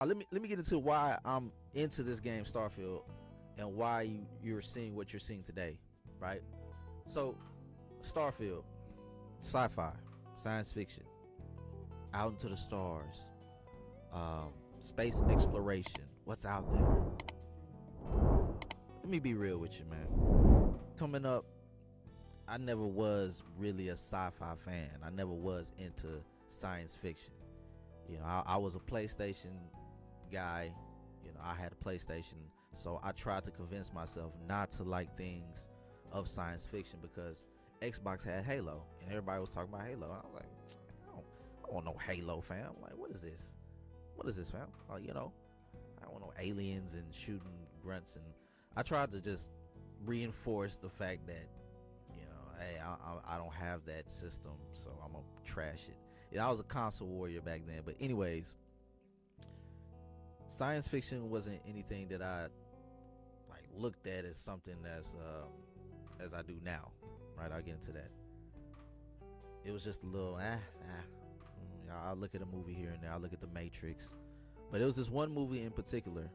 Let me get into why I'm into this game, Starfield, and why you're seeing what you're seeing today, right? So, Starfield, sci-fi, science fiction, out into the stars, space exploration. What's out there? Let me be real with you, man. Coming up, I never was really a sci-fi fan. I never was into science fiction. I was a PlayStation guy. I had a PlayStation, so I tried to convince myself not to like things of science fiction because Xbox had Halo, and everybody was talking about Halo. I was like, I don't want no Halo, fam. Like, what is this? What is this, fam? Like, I don't want no aliens and shooting grunts. And I tried to just reinforce the fact that, hey, I don't have that system, so I'm gonna trash it. I was a console warrior back then. But anyways, science fiction wasn't anything that I like looked at as something as I do now. Right, I'll get into that. It was just a little I'll look at a movie here and there. I'll look at The Matrix. But it was this one movie in particular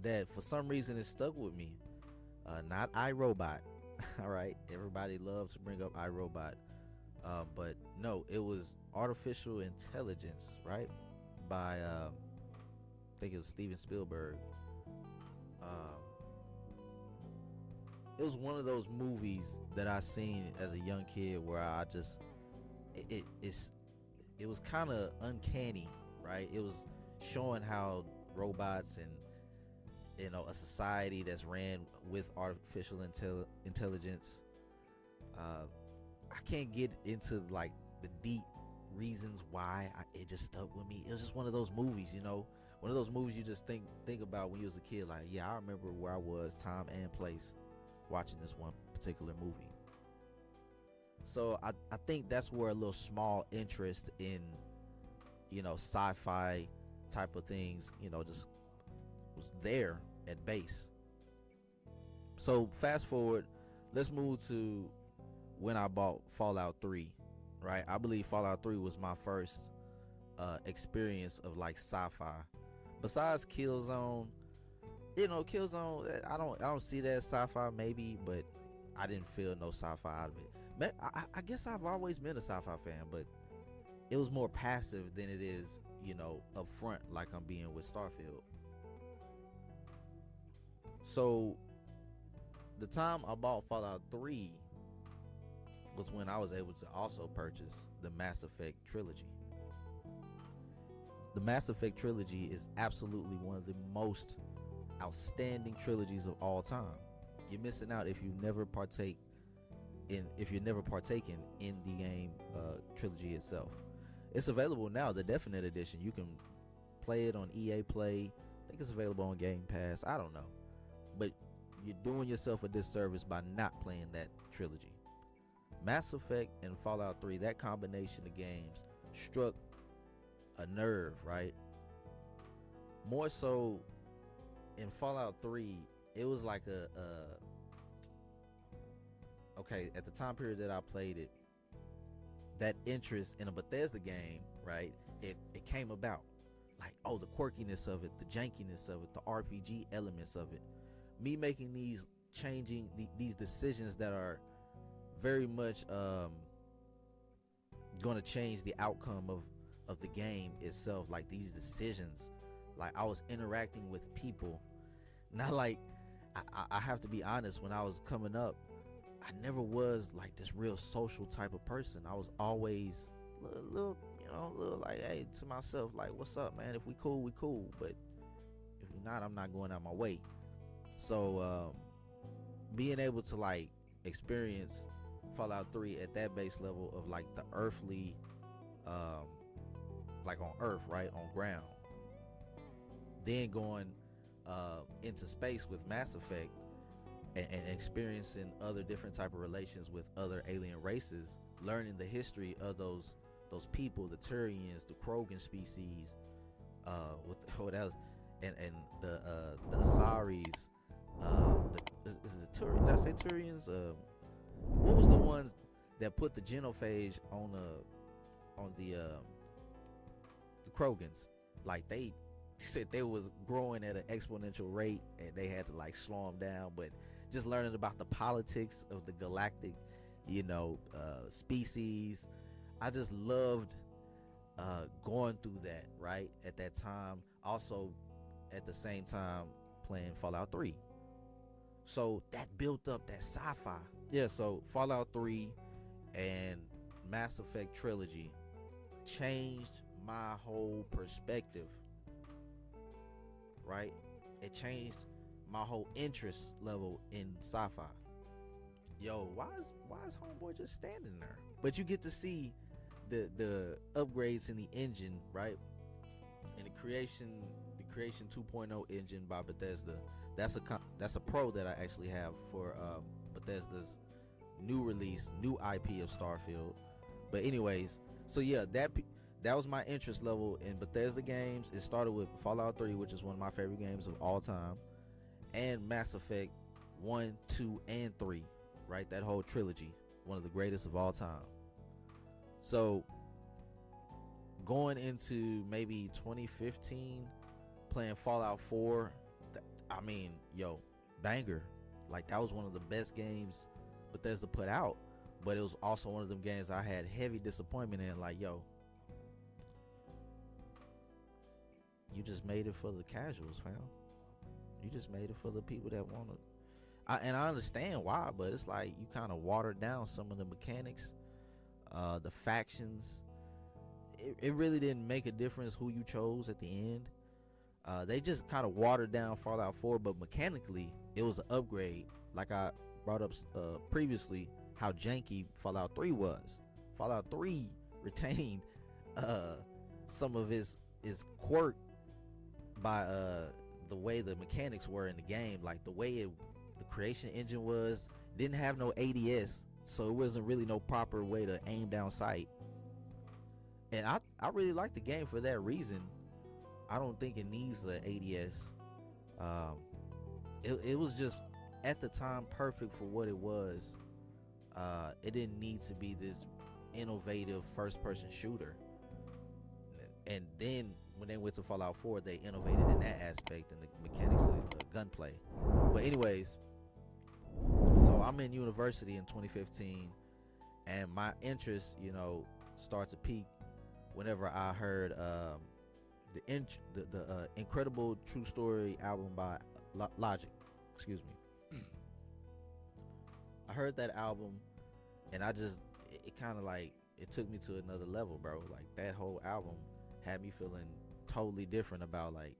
that for some reason it stuck with me. Not iRobot. All right, everybody loves to bring up iRobot. But no, it was Artificial Intelligence, right? By I think it was Steven Spielberg. It was one of those movies that I seen as a young kid where I just it was kind of uncanny, right? It was showing how robots and a society that's ran with artificial intelligence. I can't get into like the deep reasons why it just stuck with me. It was just one of those movies, one of those movies you just think about when you was a kid. Like, yeah, I remember where I was, time and place, watching this one particular movie. So I think that's where a little small interest in sci-fi type of things just was there at base. So fast forward, let's move to when I bought Fallout 3, right? I believe Fallout 3 was my first experience of like sci-fi. Besides Killzone, Killzone, I don't see that as sci-fi maybe, but I didn't feel no sci-fi out of it. I guess I've always been a sci-fi fan, but it was more passive than it is, up front like I'm being with Starfield. So the time I bought Fallout 3 was when I was able to also purchase the Mass Effect trilogy. The Mass Effect trilogy is absolutely one of the most outstanding trilogies of all time. You're missing out if you're never partaken in the game trilogy itself. It's available now, the Definite Edition. You can play it on EA Play. I think it's available on Game Pass. I don't know. But you're doing yourself a disservice by not playing that trilogy. Mass Effect and Fallout 3, that combination of games struck a nerve, right? More so in Fallout 3, it was like okay, at the time period that I played it, that interest in a Bethesda game, right? It came about. Like, the quirkiness of it, the jankiness of it, the RPG elements of it. Me making these decisions that are very much going to change the outcome of the game itself. Like, these decisions, like I was interacting with people. Not like I have to be honest, when I was coming up, I never was like this real social type of person. I was always little like, hey, to myself, like, what's up, man? If we cool, we cool, but if we not, I'm not going out my way. So being able to like experience Fallout 3 at that base level of like the earthly, like on Earth, right, on ground, then going into space with Mass Effect and experiencing other different type of relations with other alien races, learning the history of those people, the Turians, the Krogan species, what else, and the Asaris, is it the Turians? Did I say Turians? What was the ones that put the genophage on the Krogans? Like, they said they was growing at an exponential rate, and they had to like slow them down. But just learning about the politics of the galactic, species, I just loved going through that right at that time. Also, at the same time, playing Fallout 3. So that built up that sci-fi. Yeah, so Fallout 3 and Mass Effect trilogy changed my whole perspective, right? It changed my whole interest level in sci-fi. Yo, why is homeboy just standing there? But you get to see the upgrades in the engine, right? And the creation 2.0 engine by Bethesda. That's a pro that I actually have for Bethesda's new IP of Starfield. But anyways, so yeah, that was my interest level in Bethesda games. It started with Fallout 3, which is one of my favorite games of all time, and Mass Effect 1, 2, and 3, right? That whole trilogy, one of the greatest of all time. So going into maybe 2015, playing Fallout 4, banger. Like, that was one of the best games Bethesda put out, but it was also one of them games I had heavy disappointment in. Like, yo, you just made it for the casuals, fam. You just made it for the people that want to. And I understand why, but it's like you kind of watered down some of the mechanics, the factions. It really didn't make a difference who you chose at the end. They just kind of watered down Fallout 4, but mechanically it was an upgrade. Like I brought up previously, how janky Fallout 3 was. Fallout 3 retained some of its quirk by the way the mechanics were in the game. Like the way the creation engine didn't have no ADS, so it wasn't really no proper way to aim down sight. And I really like the game for that reason. I don't think it needs an ADS. It was just at the time perfect for what it was. It didn't need to be this innovative first-person shooter. And then when they went to Fallout 4, they innovated in that aspect and the mechanics of gunplay. But anyways, so I'm in university in 2015, and my interest, started to peak whenever I heard the Incredible True Story album by Logic. Excuse me. I heard that album, and it kind of like, it took me to another level, bro. Like, that whole album had me feeling totally different about, like,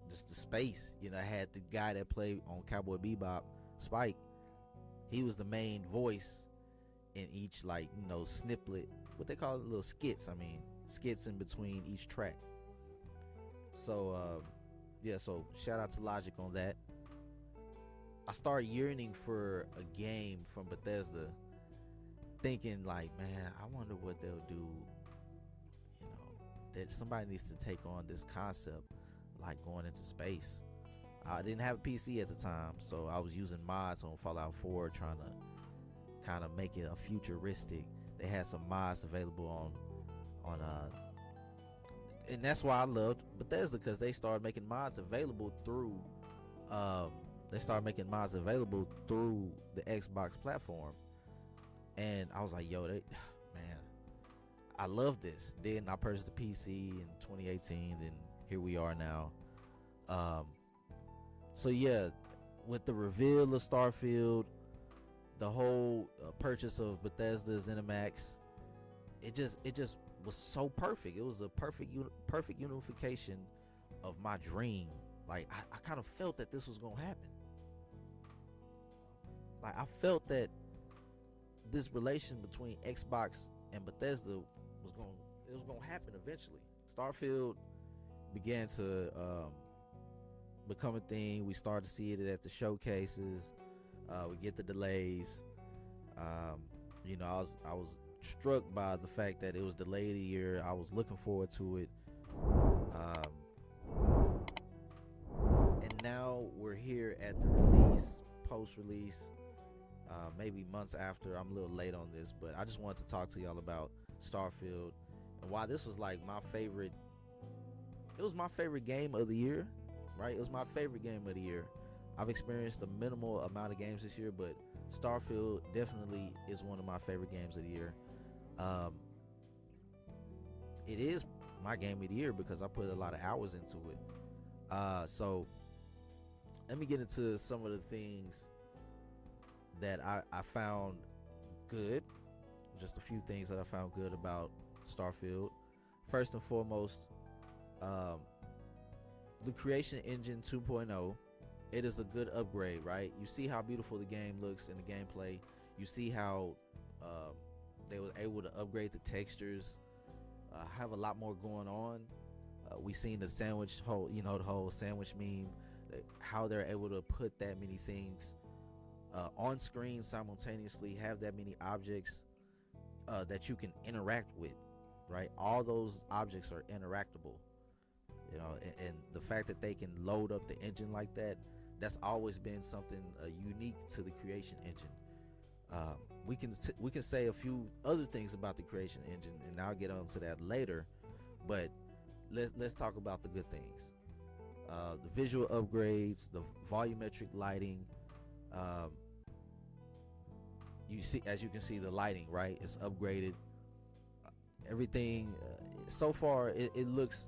just the space. I had the guy that played on Cowboy Bebop, Spike. He was the main voice in each, like, snippet, what they call it, little skits. Skits in between each track. So so shout out to Logic on that. I started yearning for a game from Bethesda, thinking like, man, I wonder what they'll do. That somebody needs to take on this concept, like going into space. I didn't have a PC at the time, so I was using mods on Fallout 4, trying to kind of make it a futuristic. They had some mods available on and that's why I loved Bethesda, because they started making mods available through the Xbox platform. And I was like, yo, man, I love this. Then I purchased the PC in 2018, and here we are now. So yeah, with the reveal of Starfield, the whole purchase of Bethesda ZeniMax, it just was so perfect. It was a perfect unification of my dream. Like, I kind of felt that this was gonna happen. Like, I felt that this relation between Xbox and Bethesda was gonna happen eventually. Starfield began to become a thing. We started to see it at the showcases. We get the delays. I was struck by the fact that it was delayed a year. I was looking forward to it. And now we're here at the release, post-release, maybe months after. I'm a little late on this, but I just wanted to talk to y'all about Starfield and why this was like my favorite. It was my favorite game of the year, right? It was my favorite game of the year. I've experienced a minimal amount of games this year, but Starfield definitely is one of my favorite games of the year. Um, it is my game of the year because I put a lot of hours into it. So let me get into some of the things that I found good. Just a few things that I found good about Starfield. First and foremost, the Creation Engine 2.0. It is a good upgrade, right? You see how beautiful the game looks in the gameplay. You see how they were able to upgrade the textures, have a lot more going on. We seen the sandwich whole, the whole sandwich meme, how they're able to put that many things on screen simultaneously, have that many objects that you can interact with, right? All those objects are interactable, and the fact that they can load up the engine like that, that's always been something unique to the Creation Engine. We can say a few other things about the Creation Engine, and I'll get on to that later. But let's talk about the good things. The visual upgrades, the volumetric lighting. As you can see, the lighting, right? It's upgraded. Everything so far, it looks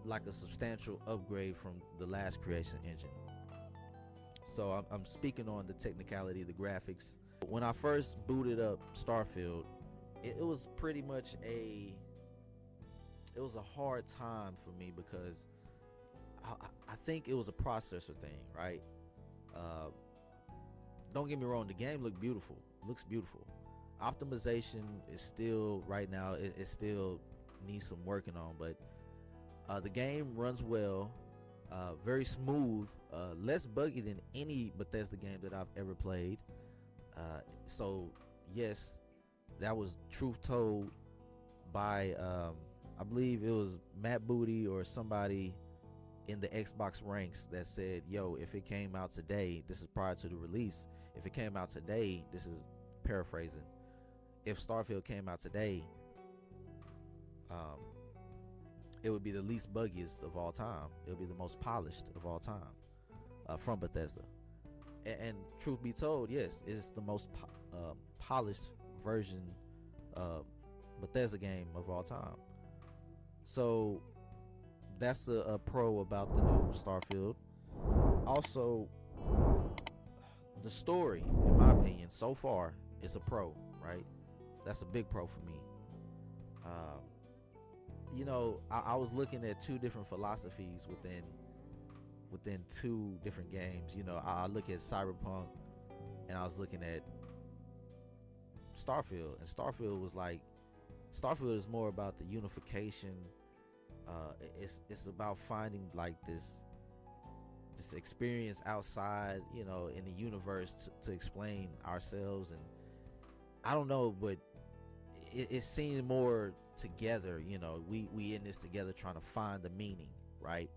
like a substantial upgrade from the last Creation Engine. So I'm speaking on the technicality, the graphics. When I first booted up Starfield, it was pretty much a hard time for me because I think it was a processor thing, right? Don't get me wrong, the game looks beautiful. Optimization is still, right now, it still needs some working on, but the game runs well, very smooth, less buggy than any Bethesda game that I've ever played. So yes, that was truth told by I believe it was Matt Booty or somebody in the Xbox ranks that said, yo, if it came out today, this is prior to the release, if it came out today, this is paraphrasing, if Starfield came out today, it would be the least buggiest of all time. It would be the most polished of all time from Bethesda. And truth be told, yes, it's the most polished version Bethesda game of all time. So that's a pro about the new Starfield. Also, the story, in my opinion, so far is a pro, right? That's a big pro for me. I was looking at two different philosophies within two different games. I look at Cyberpunk and I was looking at Starfield, and Starfield is more about the unification. It's about finding like this experience outside, in the universe to explain ourselves, and I don't know, but it seemed more together. We in this together trying to find the meaning, right?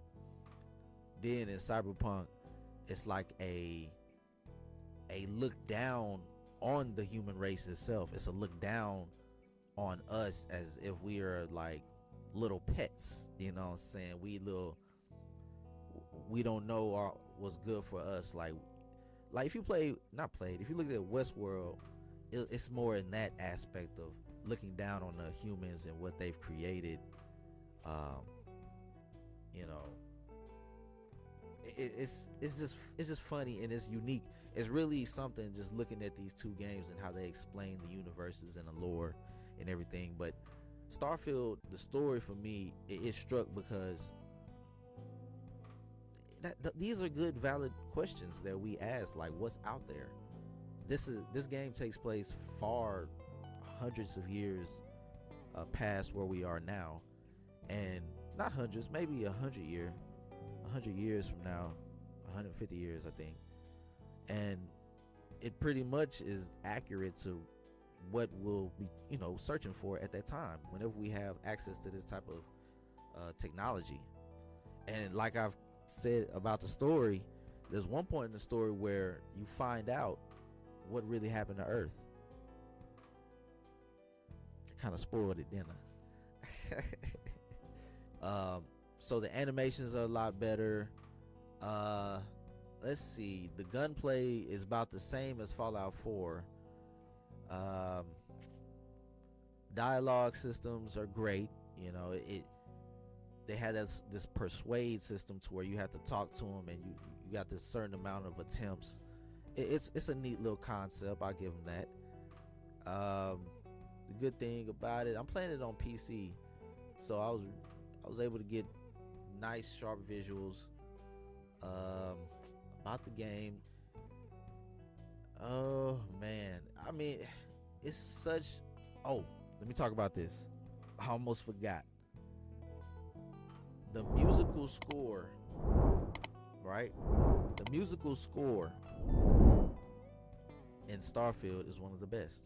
Then in Cyberpunk, it's like a look down on the human race itself. It's a look down on us as if we are like little pets. You know what I'm saying? We don't know what's good for us. Like if you if you look at Westworld, it's more in that aspect of looking down on the humans and what they've created. It's just funny and it's unique. It's really something just looking at these two games and how they explain the universes and the lore and everything. But Starfield, the story for me, it struck because these are good, valid questions that we ask. Like, what's out there? This game takes place far hundreds of years past where we are now, and not hundreds, maybe 100 years from now, 150 years, I think, and it pretty much is accurate to what we'll be, searching for at that time, whenever we have access to this type of technology. And like I've said about the story, there's one point in the story where you find out what really happened to Earth. I kind of spoiled it, didn't I? So the animations are a lot better. Let's see, the gunplay is about the same as Fallout 4. Um, Dialogue systems are great. You know, they had this persuade system to where you have to talk to them, and you got this certain amount of attempts. It's a neat little concept. I'll give them that. The good thing about it, I'm playing it on PC, so I was able to get nice sharp visuals about the game. Oh man, I mean, it's such. Oh, let me talk about this. I almost forgot. The musical score, right? The musical score in Starfield is one of the best.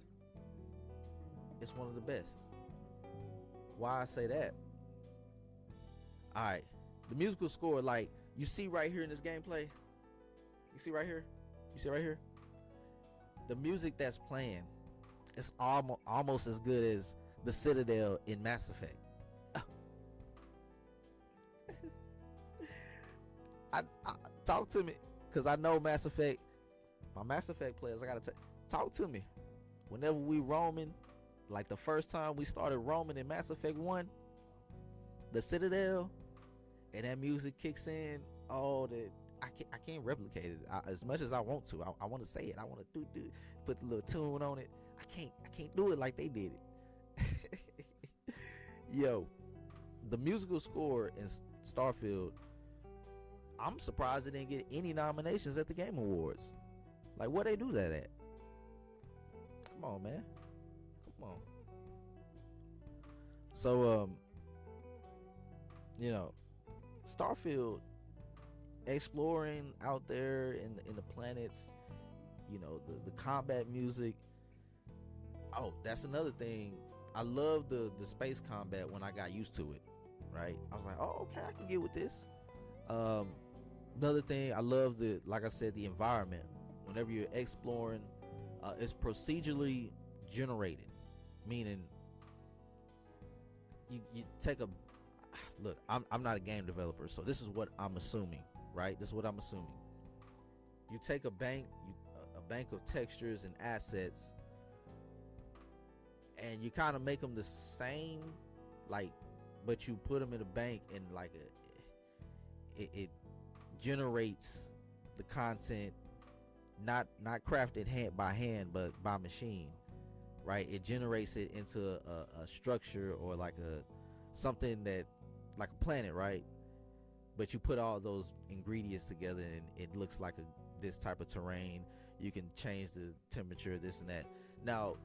It's one of the best. Why I say that? All right, the musical score, like you see right here in this gameplay. You see right here. You see right here. The music that's playing, it's almost as good as the Citadel in Mass Effect. I talk to me, cause I know Mass Effect. My Mass Effect players, I gotta talk to me. Whenever we roaming, like the first time we started roaming in Mass Effect 1, the Citadel, and that music kicks in. Oh, that I can't replicate it as much as I want to. I want to say it. I want to do put the little tune on it. I can't do it like they did it. Yo, the musical score in Starfield, I'm surprised it didn't get any nominations at the Game Awards. Like, what they do that at? Come on, man. Come on. So, you know, Starfield, exploring out there in the planets, you know, the combat music. Oh, that's another thing. I love the space combat when I got used to it, right? I was like, oh, okay, I can get with this. Another thing, I love like I said, the environment. Whenever you're exploring, it's procedurally generated, meaning you take a look. I'm not a game developer, so this is what I'm assuming, right? This is what I'm assuming. You take a bank of textures and assets, and you kind of make them the same, like, but you put them in a bank, and like it generates the content, not crafted hand by hand, but by machine, right? It generates it into a structure, or like something that, like a planet, right? But you put all those ingredients together, and it looks like this type of terrain. You can change the temperature, this and that. Now,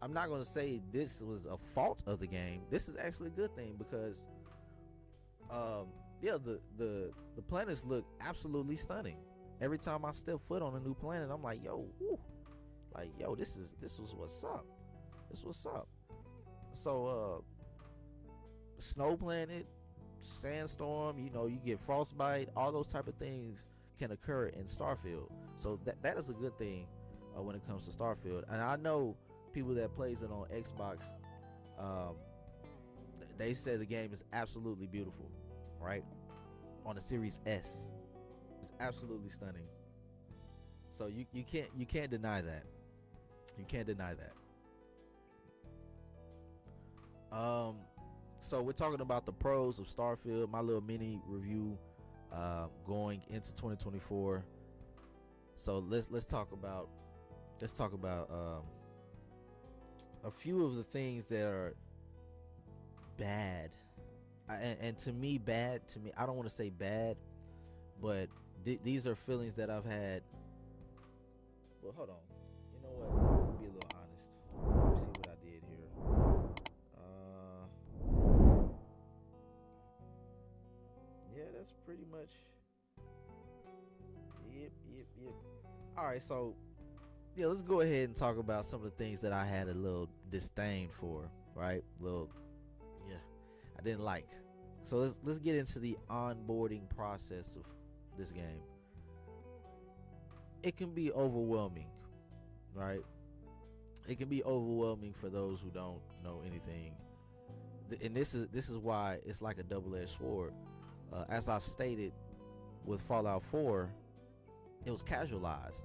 I'm not going to say this was a fault of the game. This is actually a good thing, because yeah, the planets look absolutely stunning. Every time I step foot on a new planet, I'm like, yo, woo. Like, yo, this is what's up. This what's up. So snow planet, sandstorm, you know, you get frostbite, all those type of things can occur in Starfield. So that is a good thing when it comes to Starfield. And I know people that plays it on Xbox, they say the game is absolutely beautiful, right? On the Series S, it's absolutely stunning. So you can't deny that. You can't deny that. So we're talking about the pros of Starfield, my little mini review going into 2024. So let's talk about a few of the things that are bad, and to me, bad to me. I don't want to say bad, but these are feelings that I've had. Well, hold on. You know what? Let me be a little honest. Let me see what I did here. Yeah, that's pretty much. Yep. All right, so yeah, let's go ahead and talk about some of the things that I had a little disdain for, right? I didn't like. So let's get into the onboarding process of this game. It can be overwhelming, right? It can be overwhelming for those who don't know anything. and this is why it's like a double-edged sword. As I stated with Fallout 4, it was casualized,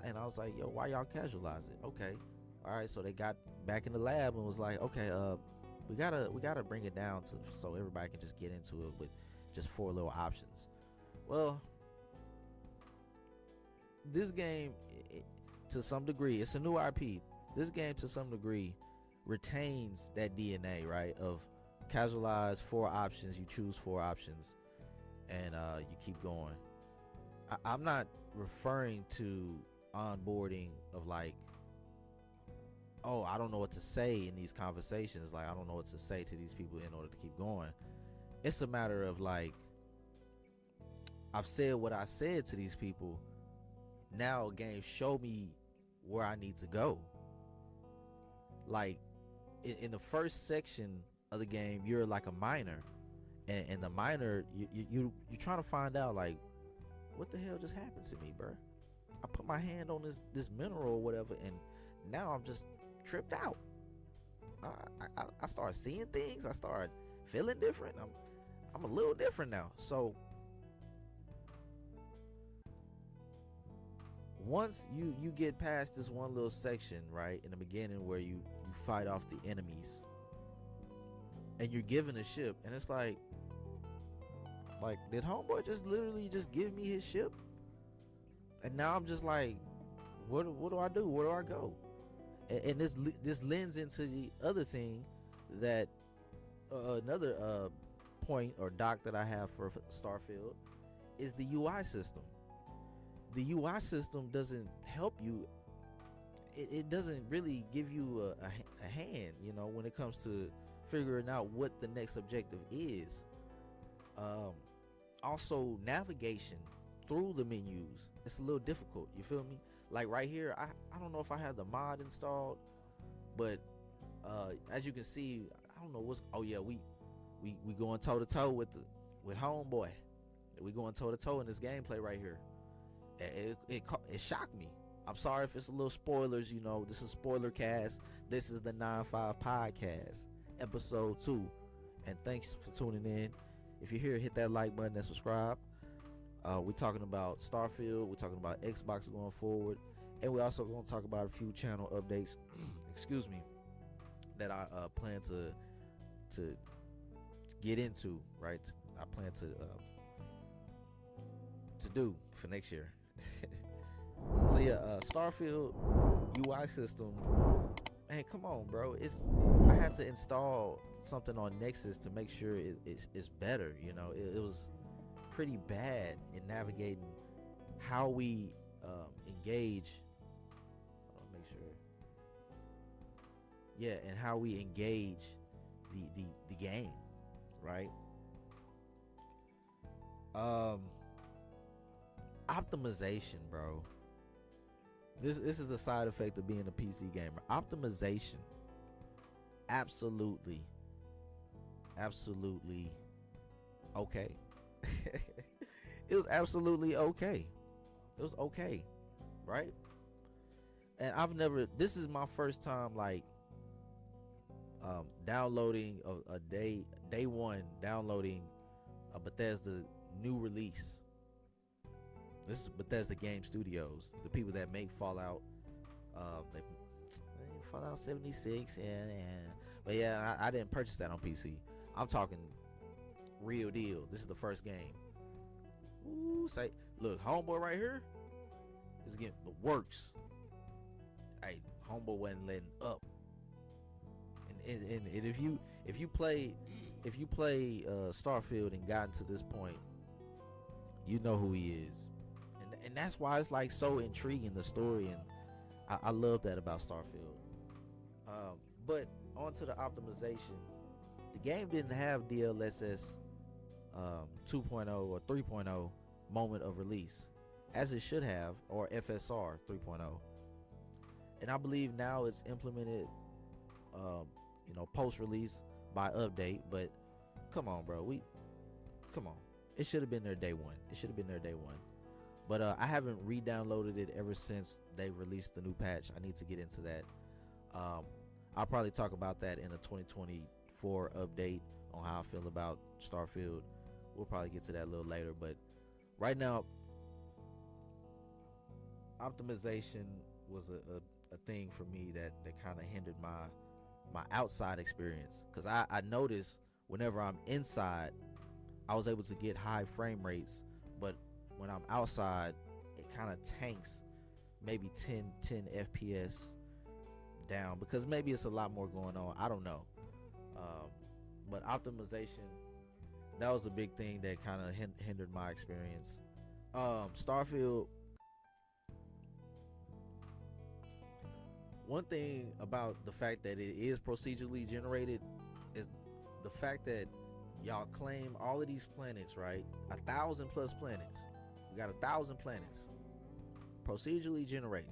and I was like, yo, why y'all casualize it? Okay, all right, so they got back in the lab and was like, okay, we gotta bring it down to so everybody can just get into it with just 4 little options. Well, this game, to some degree, it's a new IP. This game, to some degree, retains that DNA, right? Of casualized 4 options. You choose 4 options, and you keep going. I'm not referring to onboarding of like, oh, I don't know what to say in these conversations. Like, I don't know what to say to these people in order to keep going. It's a matter of like, I've said what I said to these people. Now, game, show me where I need to go. Like, in the first section of the game, you're like a miner, and the miner, you're trying to find out like, what the hell just happened to me, bro? I put my hand on this mineral or whatever, and now I'm just tripped out. I started seeing things. I started feeling different. I'm a little different now. So once you get past this one little section, right, in the beginning where you fight off the enemies, and you're given a ship, and it's like did homeboy just literally just give me his ship? And now I'm just like, what do I do? Where do I go? And this lends into the other thing that another point or doc that I have for Starfield is the UI system. The UI system doesn't help you. It doesn't really give you a hand, you know, when it comes to figuring out what the next objective is. Also, navigation through the menus, it's a little difficult. You feel me? Like right here, I don't know if I have the mod installed, but as you can see, I don't know what's. Oh yeah, we going toe to toe with homeboy. We going toe to toe in this gameplay right here. It shocked me. I'm sorry if it's a little spoilers. You know, this is spoiler cast. This is the 9-5 podcast, episode 2, and thanks for tuning in. If you're here, hit that like button and subscribe. We're talking about Starfield. We're talking about Xbox going forward, and we're also going to talk about a few channel updates. excuse me, that I plan to get into. Right, I plan to do for next year. So yeah, Starfield UI system. Man, come on, bro. I had to install something on Nexus to make sure it's better. You know, it was pretty bad in navigating how we engage. Hold on, make sure. Yeah, and how we engage the game, right? Optimization, bro. This is a side effect of being a PC gamer. Optimization, absolutely okay. It was absolutely okay. It was okay, right? And this is my first time like downloading a day one, downloading a Bethesda new release. This is Bethesda Game Studios, the people that make Fallout. Fallout 76, yeah. But yeah, I didn't purchase that on PC. I'm talking real deal. This is the first game. Ooh, say, look, homeboy right here is getting the works. Hey, homeboy wasn't letting up. And if you play Starfield and gotten to this point, you know who he is. And that's why it's like so intriguing, the story, and I love that about Starfield. But onto the optimization, the game didn't have DLSS 2.0 or 3.0 moment of release, as it should have, or FSR 3.0. And I believe now it's implemented, post-release by update. But come on, bro, come on. It should have been there day one. But I haven't re-downloaded it ever since they released the new patch. I need to get into that. I'll probably talk about that in a 2020 4 update on how I feel about Starfield. We'll probably get to that a little later, but right now, optimization was a thing for me that kind of hindered my outside experience, because I noticed whenever I'm inside, I was able to get high frame rates, but when I'm outside, it kind of tanks maybe 10 FPS down, because maybe it's a lot more going on. I don't know. But optimization, that was a big thing that kind of hindered my experience. Starfield, one thing about the fact that it is procedurally generated is the fact that y'all claim all of these planets, right? 1,000 plus planets. We got 1,000 planets procedurally generated.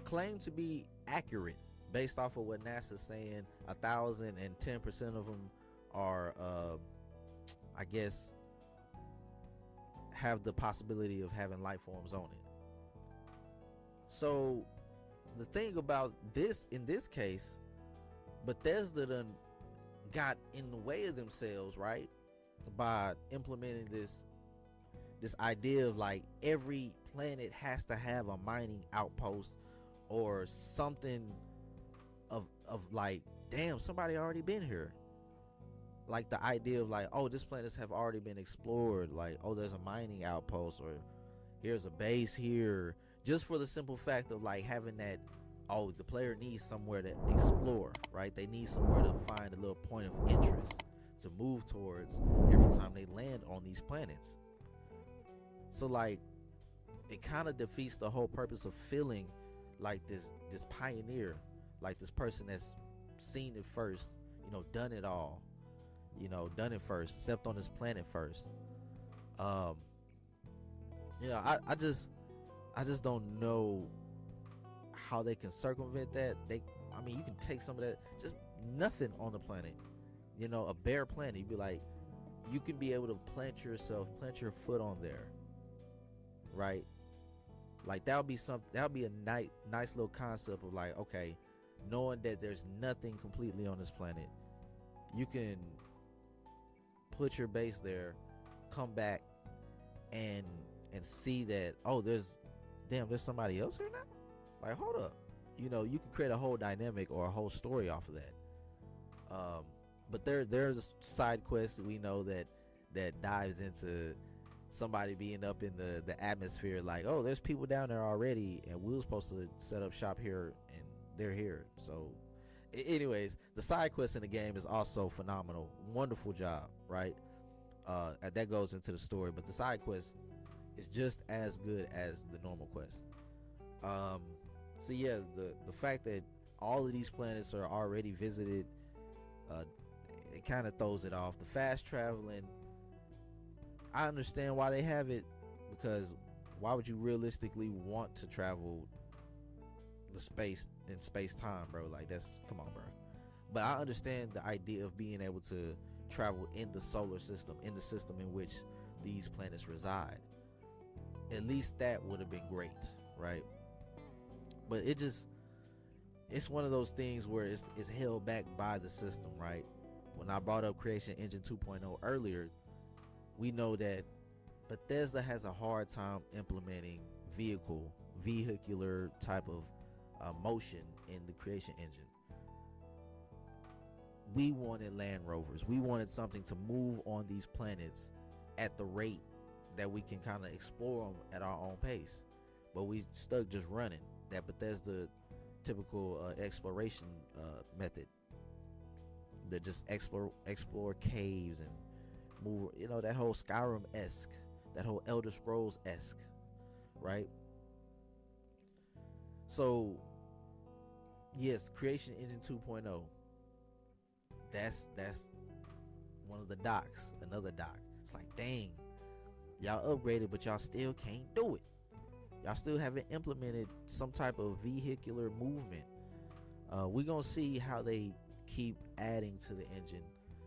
Claim to be accurate based off of what NASA's saying. 1,010% of them are, I guess, have the possibility of having life forms on it. So the thing about this, in this case, Bethesda done got in the way of themselves, right? By implementing this idea of like every planet has to have a mining outpost or something of like, damn, somebody already been here. Like the idea of like, oh, this planets have already been explored. Like, oh, there's a mining outpost, or here's a base here. Just for the simple fact of like having that, oh, the player needs somewhere to explore, right? They need somewhere to find a little point of interest to move towards every time they land on these planets. So like, it kind of defeats the whole purpose of feeling like this pioneer, like this person that's seen it first, done it all, done it first, stepped on this planet first. I just don't know how they can circumvent that. You can take some of that, just nothing on the planet, a bare planet. You'd be like, you can be able to plant your foot on there, right? Like that would be a nice little concept of like, okay, knowing that there's nothing completely on this planet, you can put your base there, come back, and see that, oh, there's somebody else here now. Like, hold up, you can create a whole dynamic or a whole story off of that. But there's side quests we know that dives into somebody being up in the atmosphere, like, oh, there's people down there already, and we were supposed to set up shop here, and they're here. So anyways, the side quest in the game is also phenomenal. Wonderful job, right? That goes into the story, but the side quest is just as good as the normal quest. So yeah, the fact that all of these planets are already visited, it kind of throws it off. The fast traveling, I understand why they have it, because why would you realistically want to travel the space time, bro? Like, come on, bro. But I understand the idea of being able to travel in the solar system, in the system in which these planets reside. At least that would have been great, right? But it's one of those things where it's held back by the system, right? When I brought up Creation Engine 2.0 earlier, we know that Bethesda has a hard time implementing vehicular type of motion in the Creation Engine. We wanted Land Rovers. We wanted something to move on these planets at the rate that we can kind of explore them at our own pace. But we stuck just running that Bethesda typical exploration method. That just explore caves and move, that whole Skyrim-esque, that whole Elder Scrolls-esque, right? So yes, Creation Engine 2.0, that's one of the docks, another dock. It's like, dang, y'all upgraded, but y'all still can't do it. Y'all still haven't implemented some type of vehicular movement. We're gonna see how they keep adding to the engine,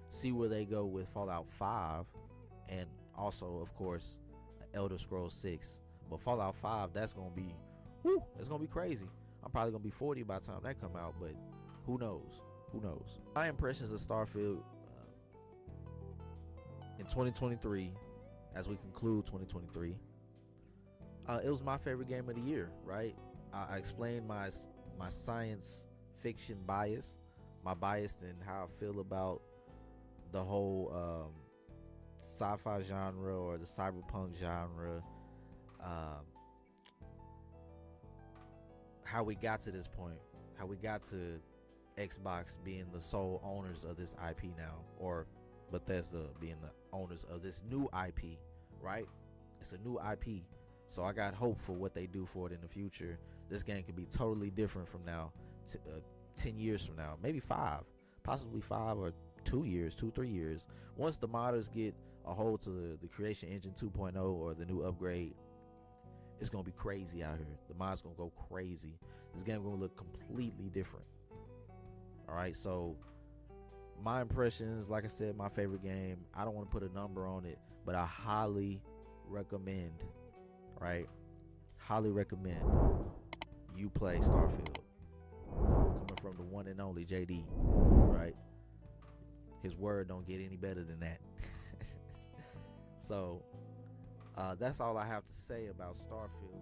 see where they go with Fallout 5, and also, of course, Elder Scrolls 6. But Fallout 5, that's gonna be crazy. I'm probably gonna be 40 by the time that come out, but who knows? Who knows? My impressions of Starfield in 2023, as we conclude 2023, it was my favorite game of the year. Right? I explained my science fiction bias, my bias and how I feel about the whole sci-fi genre or the cyberpunk genre. How we got to this point, how we got to Xbox being the sole owners of this IP now, or Bethesda being the owners of this new IP, right? It's a new IP, so I got hope for what they do for it in the future. This game could be totally different from now, 10 years from now, maybe 5, possibly 5 or 2 years, 2-3 years. Once the modders get a hold to the Creation Engine 2.0 or the new upgrade, it's gonna be crazy out here. The mods gonna go crazy. This game gonna look completely different. All right, so my impressions, like I said, my favorite game. I don't want to put a number on it, but I highly recommend, right? Highly recommend you play Starfield. Coming from the one and only JD, right? His word don't get any better than that. So that's all I have to say about Starfield.